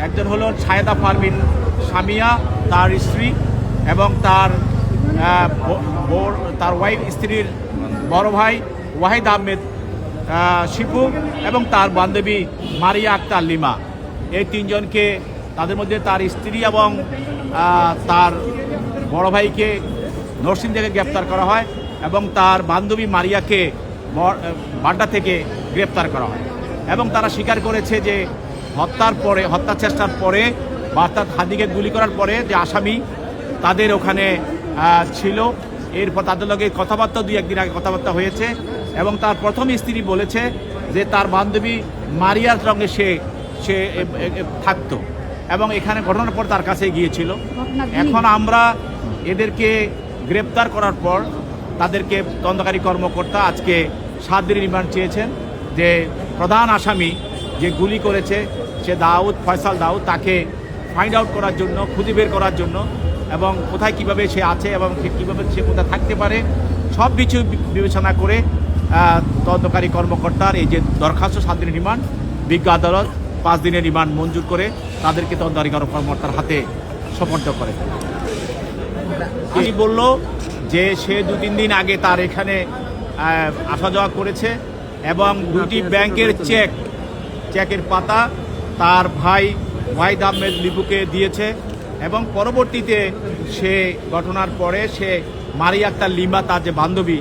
একজন হলো ছায়েদা পারভিন সামিয়া, তার স্ত্রী, এবং তার ওয়াইফ স্ত্রীর বড় ভাই ওয়াহিদ আহমেদ শিপু এবং তার বান্ধবী মারিয়া আক্তার লিমা। এই তিনজনকে, তাদের মধ্যে তার স্ত্রী এবং তার বড় ভাইকে নরসিং থেকে গ্রেপ্তার করা হয় এবং তার বান্ধবী মারিয়াকে বাড্ডা থেকে গ্রেপ্তার করা হয়। এবং তারা স্বীকার করেছে যে হত্যা চেষ্টার পরে বা তার হাদিকে গুলি করার পরে যে আসামি তাদের ওখানে ছিল। এরপর তাদের লগে কথাবার্তা 2-1 দিন আগে কথাবার্তা হয়েছে এবং তার প্রথম স্ত্রী বলেছে যে তার বান্ধবী মারিয়ার সঙ্গে সে থাকতো এবং এখানে ঘটনার পর তার কাছে গিয়েছিল। এখন আমরা এদেরকে গ্রেপ্তার করার পর তাদেরকে তদন্তকারী কর্মকর্তা আজকে 7 দিনের রিমান্ড চেয়েছেন, যে প্রধান আসামি যে গুলি করেছে সে ফয়সাল দাউদ, তাকে ফাইন্ড আউট করার জন্য, খুঁজে বের করার জন্য, এবং কোথায় কিভাবে সে আছে এবং কীভাবে সে কোথায় থাকতে পারে সব কিছু বিবেচনা করে তদন্তকারী কর্মকর্তার এই যে দরখাস্ত 7 দিনের রিমান্ড, বিজ্ঞ আদালত 5 দিনের রিমান্ড মঞ্জুর করে তাদেরকে তদন্তকারী কর্মকর্তার হাতে সোপর্দ করে। তিনি বলল যে সে 2-3 দিন আগে তার এখানে আসা যাওয়া করেছে এবং 2টি ব্যাংকের চেকের পাতা তার ভাই ওয়াহিদ আহমেদ লিপুকে দিয়েছে এবং পরবর্তীতে সে ঘটনার পরে সে মারিয়া আক্তার লিমা, তার যে বান্ধবী,